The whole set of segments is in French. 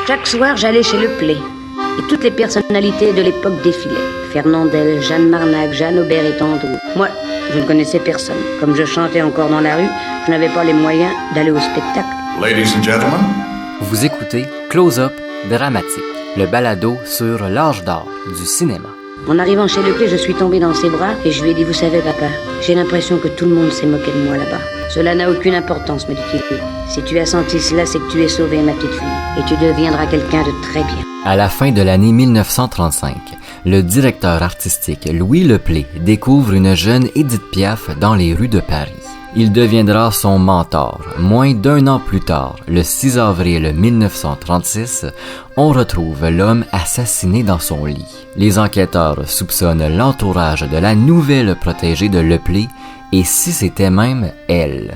Chaque soir, j'allais chez Le Play. Et toutes les personnalités de l'époque défilaient. Fernandel, Jeanne Marnac, Jeanne Aubert et tant d'autres. Moi, je ne connaissais personne. Comme je chantais encore dans la rue, je n'avais pas les moyens d'aller au spectacle. Ladies and gentlemen. Vous écoutez Close-Up Dramatique, le balado sur l'âge d'or du cinéma. En arrivant chez Le Play, je suis tombée dans ses bras et je lui ai dit « Vous savez, papa, j'ai l'impression que tout le monde s'est moqué de moi là-bas. Cela n'a aucune importance, me dit-il. Si tu as senti cela, c'est que tu es sauvée, ma petite fille, et tu deviendras quelqu'un de très bien. » À la fin de l'année 1935, le directeur artistique Louis Le Play découvre une jeune Édith Piaf dans les rues de Paris. Il deviendra son mentor. Moins d'un an plus tard, le 6 avril 1936, on retrouve l'homme assassiné dans son lit. Les enquêteurs soupçonnent l'entourage de la nouvelle protégée de Le Play, et si c'était même elle.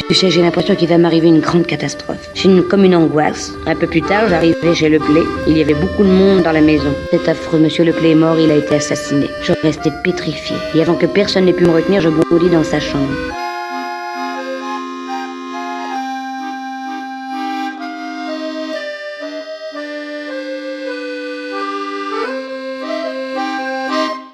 Tu sais, j'ai l'impression qu'il va m'arriver une grande catastrophe. J'ai comme une angoisse. Un peu plus tard, j'arrivais chez Le Play. Il y avait beaucoup de monde dans la maison. C'est affreux, monsieur Le Play est mort, il a été assassiné. Je restais pétrifiée. Et avant que personne n'ait pu me retenir, je bondis dans sa chambre.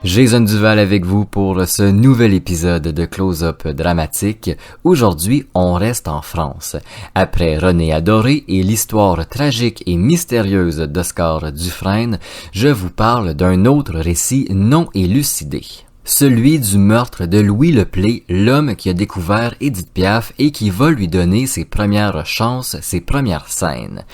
Jason Duval avec vous pour ce nouvel épisode de Close-Up Dramatique. Aujourd'hui, on reste en France. Après René Adoré et l'histoire tragique et mystérieuse d'Oscar Dufresne, je vous parle d'un autre récit non élucidé. Celui du meurtre de Louis Le Play, l'homme qui a découvert Édith Piaf et qui va lui donner ses premières chances, ses premières scènes.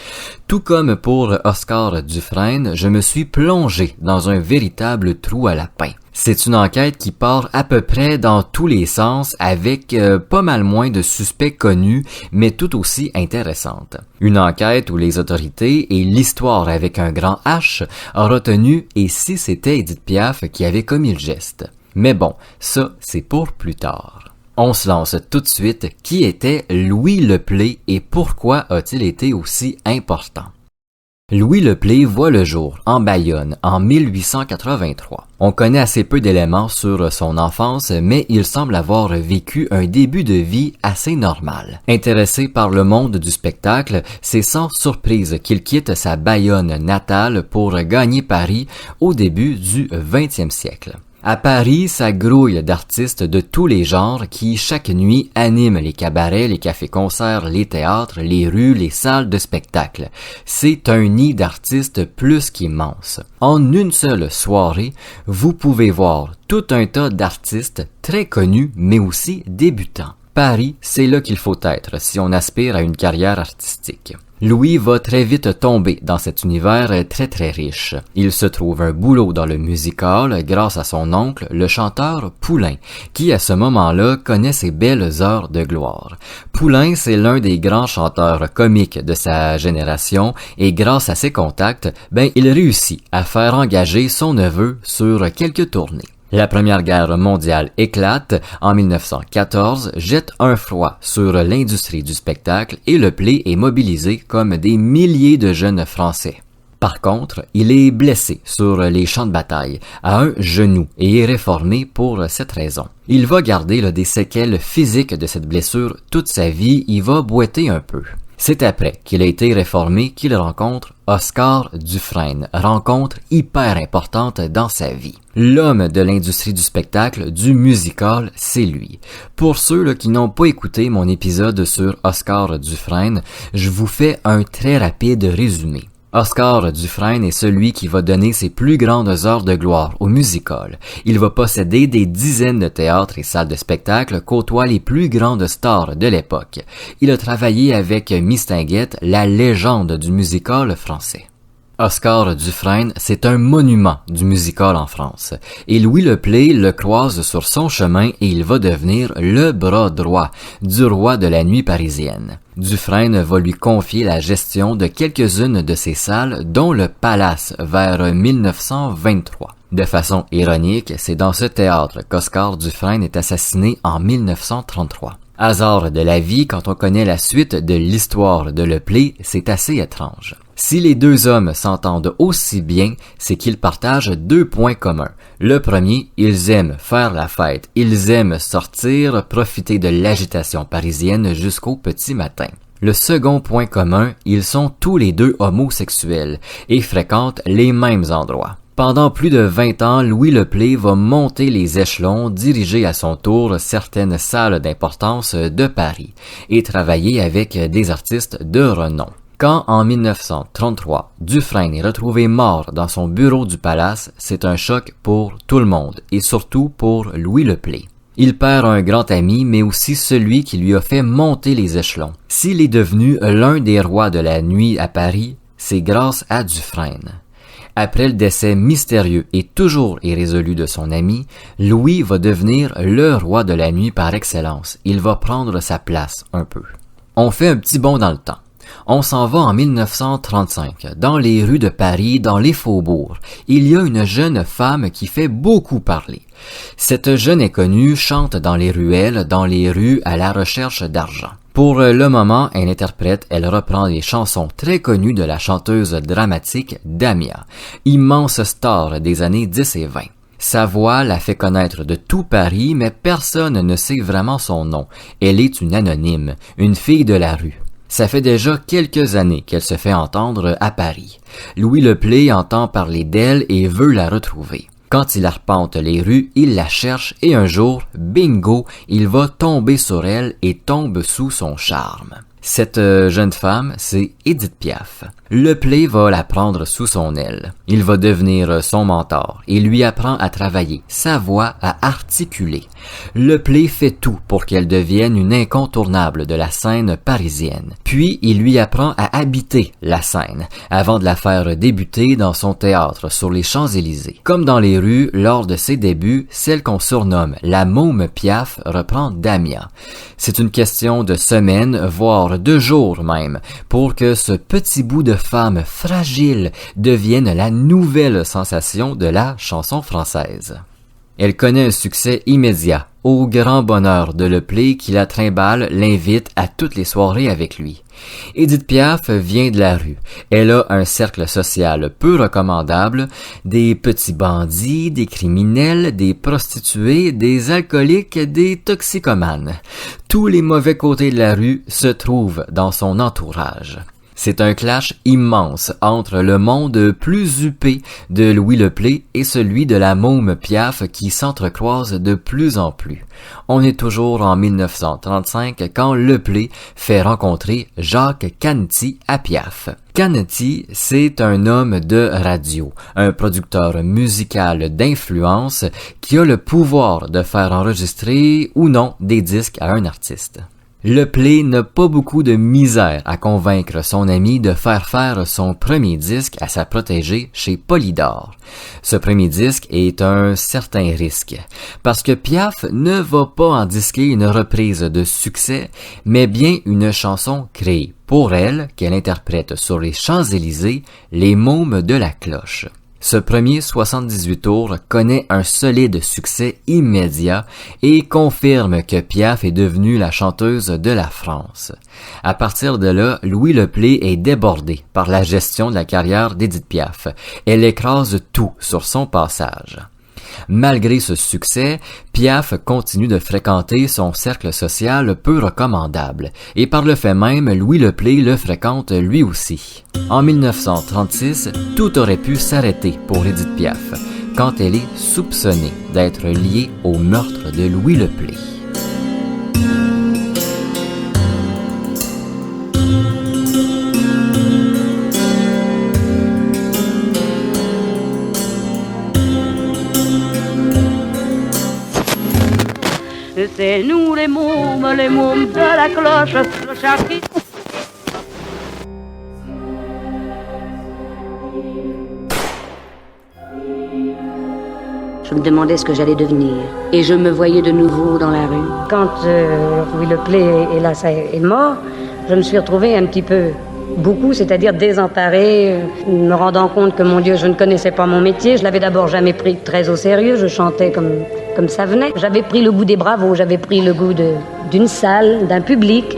Tout comme pour Oscar Dufresne, je me suis plongé dans un véritable trou à lapin. C'est une enquête qui part à peu près dans tous les sens avec pas mal moins de suspects connus, mais tout aussi intéressante. Une enquête où les autorités et l'histoire avec un grand H a retenu et si c'était Édith Piaf qui avait commis le geste. Mais bon, ça c'est pour plus tard. On se lance tout de suite. Qui était Louis Le Play et pourquoi a-t-il été aussi important? Louis Le Play voit le jour en Bayonne en 1883. On connaît assez peu d'éléments sur son enfance, mais il semble avoir vécu un début de vie assez normal. Intéressé par le monde du spectacle, c'est sans surprise qu'il quitte sa Bayonne natale pour gagner Paris au début du 20e siècle. À Paris, ça grouille d'artistes de tous les genres qui, chaque nuit, animent les cabarets, les cafés-concerts, les théâtres, les rues, les salles de spectacle. C'est un nid d'artistes plus qu'immense. En une seule soirée, vous pouvez voir tout un tas d'artistes très connus, mais aussi débutants. Paris, c'est là qu'il faut être si on aspire à une carrière artistique. Louis va très vite tomber dans cet univers très très riche. Il se trouve un boulot dans le musical grâce à son oncle, le chanteur Poulain, qui à ce moment-là connaît ses belles heures de gloire. Poulain, c'est l'un des grands chanteurs comiques de sa génération et grâce à ses contacts, il réussit à faire engager son neveu sur quelques tournées. La Première Guerre mondiale éclate en 1914, jette un froid sur l'industrie du spectacle et Le Play est mobilisé comme des milliers de jeunes Français. Par contre, il est blessé sur les champs de bataille, à un genou, et est réformé pour cette raison. Il va garder des séquelles physiques de cette blessure toute sa vie, il va boiter un peu. C'est après qu'il a été réformé qu'il rencontre Oscar Dufresne, rencontre hyper importante dans sa vie. L'homme de l'industrie du spectacle, du musical, c'est lui. Pour ceux qui n'ont pas écouté mon épisode sur Oscar Dufresne, je vous fais un très rapide résumé. Oscar Dufresne est celui qui va donner ses plus grandes heures de gloire au musical. Il va posséder des dizaines de théâtres et salles de spectacle, côtoie les plus grandes stars de l'époque. Il a travaillé avec Mistinguett, la légende du musical français. Oscar Dufresne, c'est un monument du musical en France. Et Louis Le Play le croise sur son chemin et il va devenir le bras droit du roi de la nuit parisienne. Dufresne va lui confier la gestion de quelques-unes de ses salles, dont le Palace, vers 1923. De façon ironique, c'est dans ce théâtre qu'Oscar Dufresne est assassiné en 1933. Hasard de la vie, quand on connaît la suite de l'histoire de Le Play, c'est assez étrange. Si les deux hommes s'entendent aussi bien, c'est qu'ils partagent deux points communs. Le premier, ils aiment faire la fête, ils aiment sortir, profiter de l'agitation parisienne jusqu'au petit matin. Le second point commun, ils sont tous les deux homosexuels et fréquentent les mêmes endroits. Pendant plus de 20 ans, Louis Le Play va monter les échelons, diriger à son tour certaines salles d'importance de Paris et travailler avec des artistes de renom. Quand, en 1933, Dufresne est retrouvé mort dans son bureau du Palace, c'est un choc pour tout le monde, et surtout pour Louis Le Play. Il perd un grand ami, mais aussi celui qui lui a fait monter les échelons. S'il est devenu l'un des rois de la nuit à Paris, c'est grâce à Dufresne. Après le décès mystérieux et toujours irrésolu de son ami, Louis va devenir le roi de la nuit par excellence. Il va prendre sa place un peu. On fait un petit bond dans le temps. On s'en va en 1935. Dans les rues de Paris, dans les faubourgs, il y a une jeune femme qui fait beaucoup parler. Cette jeune inconnue chante dans les ruelles, dans les rues à la recherche d'argent. Pour le moment, elle reprend les chansons très connues de la chanteuse dramatique Damia, immense star des années 10 et 20. Sa voix la fait connaître de tout Paris, mais personne ne sait vraiment son nom. Elle est une anonyme, une fille de la rue. Ça fait déjà quelques années qu'elle se fait entendre à Paris. Louis Le Play entend parler d'elle et veut la retrouver. Quand il arpente les rues, il la cherche et un jour, bingo, il va tomber sur elle et tombe sous son charme. Cette jeune femme, c'est Édith Piaf. Le Play va la prendre sous son aile. Il va devenir son mentor et lui apprend à travailler sa voix, à articuler. Le Play fait tout pour qu'elle devienne une incontournable de la scène parisienne. Puis, il lui apprend à habiter la scène, avant de la faire débuter dans son théâtre sur les Champs-Élysées. Comme dans les rues, lors de ses débuts, celle qu'on surnomme la môme Piaf reprend Damia. C'est une question de semaines, voire de jours même, pour que ce petit bout de femme fragile devienne la nouvelle sensation de la chanson française. Elle connaît un succès immédiat, au grand bonheur de Le Play qui la trimballe, l'invite à toutes les soirées avec lui. Édith Piaf vient de la rue. Elle a un cercle social peu recommandable, des petits bandits, des criminels, des prostituées, des alcooliques, des toxicomanes. Tous les mauvais côtés de la rue se trouvent dans son entourage. C'est un clash immense entre le monde plus huppé de Louis Le Play et celui de la môme Piaf qui s'entrecroisent de plus en plus. On est toujours en 1935 quand Le Play fait rencontrer Jacques Canetti à Piaf. Canetti, c'est un homme de radio, un producteur musical d'influence qui a le pouvoir de faire enregistrer ou non des disques à un artiste. Le Play n'a pas beaucoup de misère à convaincre son ami de faire son premier disque à sa protégée chez Polydor. Ce premier disque est un certain risque, parce que Piaf ne va pas en disquer une reprise de succès, mais bien une chanson créée pour elle, qu'elle interprète sur les Champs-Élysées, Les Mômes de la Cloche. Ce premier 78 tours connaît un solide succès immédiat et confirme que Piaf est devenue la chanteuse de la France. À partir de là, Louis Le Play est débordé par la gestion de la carrière d'Édith Piaf. Elle écrase tout sur son passage. Malgré ce succès, Piaf continue de fréquenter son cercle social peu recommandable, et par le fait même, Louis Le Play le fréquente lui aussi. En 1936, tout aurait pu s'arrêter pour Édith Piaf, quand elle est soupçonnée d'être liée au meurtre de Louis Le Play. C'est nous les mômes de la cloche, clochard qui... Je me demandais ce que j'allais devenir, et je me voyais de nouveau dans la rue. Quand Louis Le Play est mort, je me suis retrouvée un petit peu, c'est-à-dire désemparée, me rendant compte que, mon Dieu, je ne connaissais pas mon métier. Je l'avais d'abord jamais pris très au sérieux, je chantais comme ça venait. J'avais pris le goût des bravos, j'avais pris le goût d'une salle, d'un public.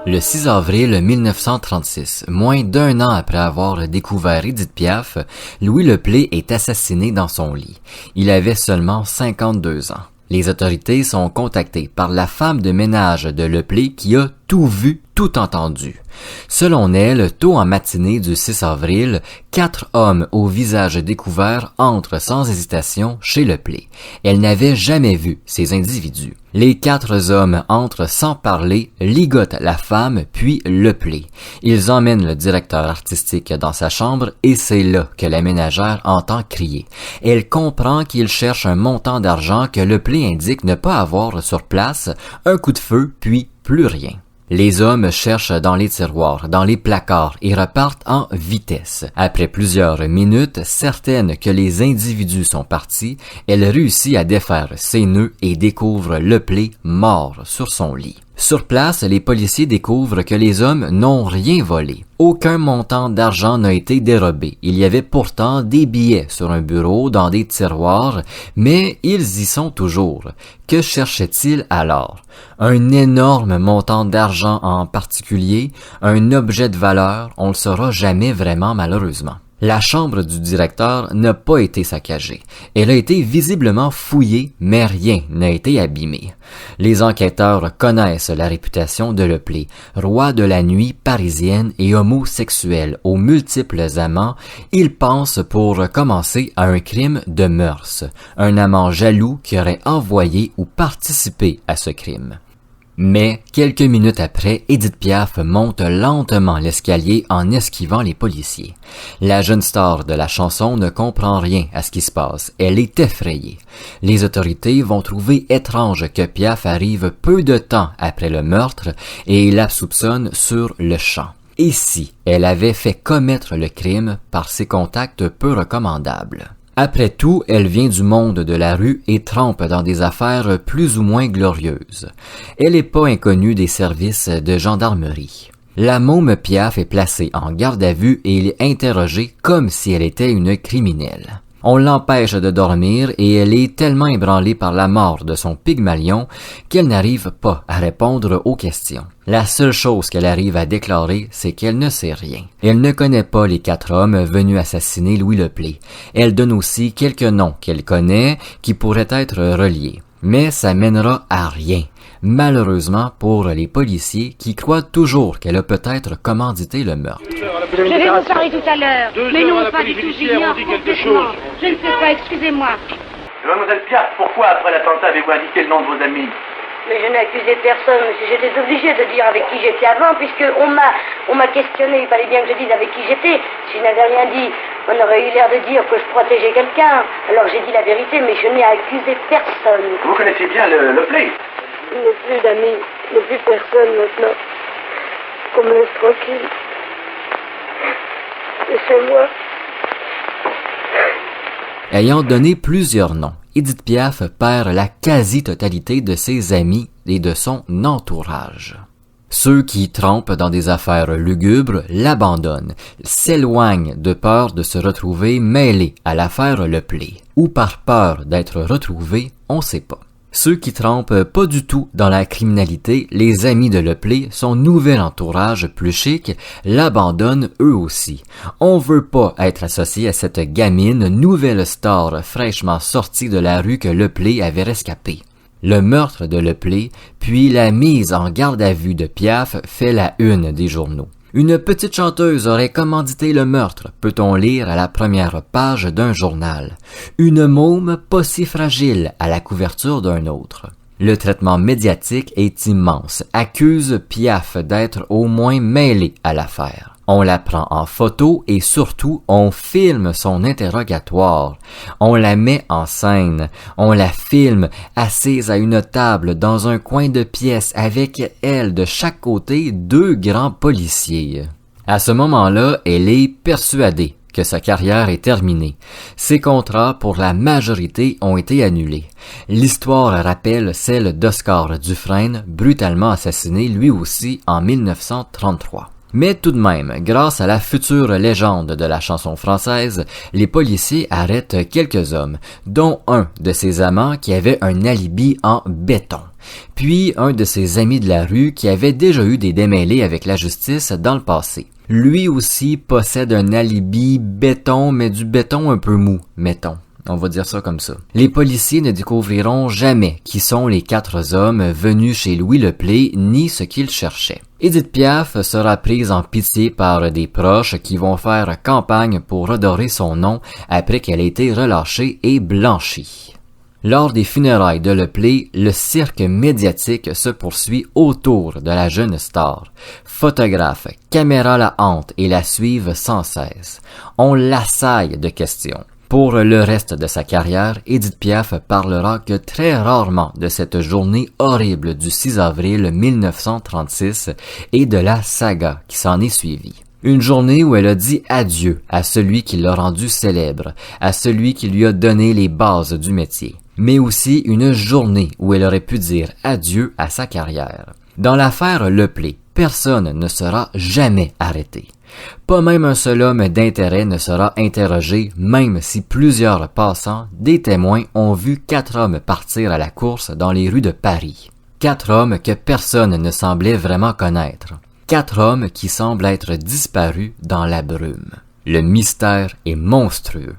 Le 6 avril 1936, moins d'un an après avoir découvert Édith Piaf, Louis Le Play est assassiné dans son lit. Il avait seulement 52 ans. Les autorités sont contactées par la femme de ménage de Lepley qui a tout vu, tout entendu. Selon elle, tôt en matinée du 6 avril, 4 hommes au visage découvert entrent sans hésitation chez Lepley. Elle n'avait jamais vu ces individus. Les 4 hommes entrent sans parler, ligotent la femme, puis Lepley. Ils emmènent le directeur artistique dans sa chambre et c'est là que la ménagère entend crier. Elle comprend qu'il cherche un montant d'argent que Lepley indique ne pas avoir sur place, un coup de feu, puis plus rien. Les hommes cherchent dans les tiroirs, dans les placards et repartent en vitesse. Après plusieurs minutes, certaine que les individus sont partis, elle réussit à défaire ses nœuds et découvre Lepley mort sur son lit. Sur place, les policiers découvrent que les hommes n'ont rien volé. Aucun montant d'argent n'a été dérobé. Il y avait pourtant des billets sur un bureau, dans des tiroirs, mais ils y sont toujours. Que cherchaient-ils alors? Un énorme montant d'argent en particulier, un objet de valeur, on le saura jamais vraiment malheureusement. La chambre du directeur n'a pas été saccagée. Elle a été visiblement fouillée, mais rien n'a été abîmé. Les enquêteurs connaissent la réputation de Lepley, roi de la nuit parisienne et homosexuel aux multiples amants. Ils pensent pour commencer à un crime de mœurs, un amant jaloux qui aurait envoyé ou participé à ce crime. Mais, quelques minutes après, Édith Piaf monte lentement l'escalier en esquivant les policiers. La jeune star de la chanson ne comprend rien à ce qui se passe. Elle est effrayée. Les autorités vont trouver étrange que Piaf arrive peu de temps après le meurtre et la soupçonnent sur le champ. Et si elle avait fait commettre le crime par ses contacts peu recommandables? Après tout, elle vient du monde de la rue et trempe dans des affaires plus ou moins glorieuses. Elle n'est pas inconnue des services de gendarmerie. La môme Piaf est placée en garde à vue et elle est interrogée comme si elle était une criminelle. On l'empêche de dormir et elle est tellement ébranlée par la mort de son Pygmalion qu'elle n'arrive pas à répondre aux questions. La seule chose qu'elle arrive à déclarer, c'est qu'elle ne sait rien. Elle ne connaît pas les 4 hommes venus assassiner Louis Lepley. Elle donne aussi quelques noms qu'elle connaît qui pourraient être reliés. Mais ça mènera à rien. Malheureusement pour les policiers qui croient toujours qu'elle a peut-être commandité le meurtre. Je vais vous parler tout à l'heure, mais non pas du tout, j'ignore complètement. Je ne sais pas, excusez-moi. Mademoiselle Piaf, pourquoi après l'attentat avez-vous indiqué le nom de vos amis? Mais je n'ai accusé personne, j'étais obligée de dire avec qui j'étais avant, puisqu'on m'a questionné, il fallait bien que je dise avec qui j'étais. Si je n'avais rien dit, on aurait eu l'air de dire que je protégeais quelqu'un. Alors j'ai dit la vérité, mais je n'ai accusé personne. Vous connaissez bien le Lepley? Il n'est plus d'amis, il n'est plus personne maintenant. Qu'on me laisse tranquille. Laissez-moi. Ayant donné plusieurs noms, Édith Piaf perd la quasi-totalité de ses amis et de son entourage. Ceux qui trempent dans des affaires lugubres l'abandonnent, s'éloignent de peur de se retrouver mêlés à l'affaire Lepley, ou par peur d'être retrouvés, on ne sait pas. Ceux qui trempent pas du tout dans la criminalité, les amis de Lepley, son nouvel entourage plus chic, l'abandonnent eux aussi. On veut pas être associé à cette gamine, nouvelle star fraîchement sortie de la rue que Lepley avait rescapée. Le meurtre de Lepley, puis la mise en garde à vue de Piaf fait la une des journaux. Une petite chanteuse aurait commandité le meurtre, peut-on lire à la première page d'un journal. Une môme pas si fragile à la couverture d'un autre. Le traitement médiatique est immense, accuse Piaf d'être au moins mêlé à l'affaire. On la prend en photo et surtout, on filme son interrogatoire. On la met en scène. On la filme assise à une table dans un coin de pièce avec elle de chaque côté 2 grands policiers. À ce moment-là, elle est persuadée que sa carrière est terminée. Ses contrats pour la majorité ont été annulés. L'histoire rappelle celle d'Oscar Dufresne, brutalement assassiné lui aussi en 1933. Mais tout de même, grâce à la future légende de la chanson française, les policiers arrêtent quelques hommes, dont un de ses amants qui avait un alibi en béton, puis un de ses amis de la rue qui avait déjà eu des démêlés avec la justice dans le passé. Lui aussi possède un alibi béton, mais du béton un peu mou, mettons. On va dire ça comme ça. Les policiers ne découvriront jamais qui sont les 4 hommes venus chez Louis Leplay ni ce qu'ils cherchaient. Édith Piaf sera prise en pitié par des proches qui vont faire campagne pour redorer son nom après qu'elle ait été relâchée et blanchie. Lors des funérailles de Leplay, le cirque médiatique se poursuit autour de la jeune star. Photographes, caméras la hantent et la suivent sans cesse. On l'assaille de questions. Pour le reste de sa carrière, Édith Piaf parlera que très rarement de cette journée horrible du 6 avril 1936 et de la saga qui s'en est suivie. Une journée où elle a dit adieu à celui qui l'a rendu célèbre, à celui qui lui a donné les bases du métier. Mais aussi une journée où elle aurait pu dire adieu à sa carrière. Dans l'affaire Leplay, personne ne sera jamais arrêté. Pas même un seul homme d'intérêt ne sera interrogé, même si plusieurs passants, des témoins, ont vu 4 hommes partir à la course dans les rues de Paris. 4 hommes que personne ne semblait vraiment connaître. 4 hommes qui semblent être disparus dans la brume. Le mystère est monstrueux.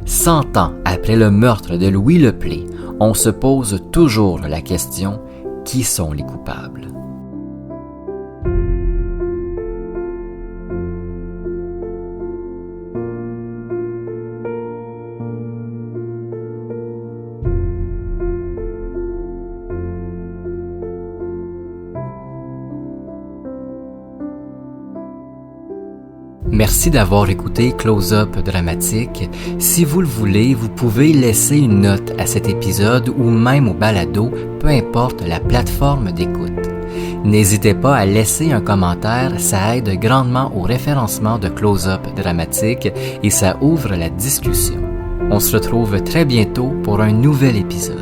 Cent ans après le meurtre de Louis Leplay, on se pose toujours la question « Qui sont les coupables ?» Merci d'avoir écouté Close-Up Dramatique. Si vous le voulez, vous pouvez laisser une note à cet épisode ou même au balado, peu importe la plateforme d'écoute. N'hésitez pas à laisser un commentaire, ça aide grandement au référencement de Close-Up Dramatique et ça ouvre la discussion. On se retrouve très bientôt pour un nouvel épisode.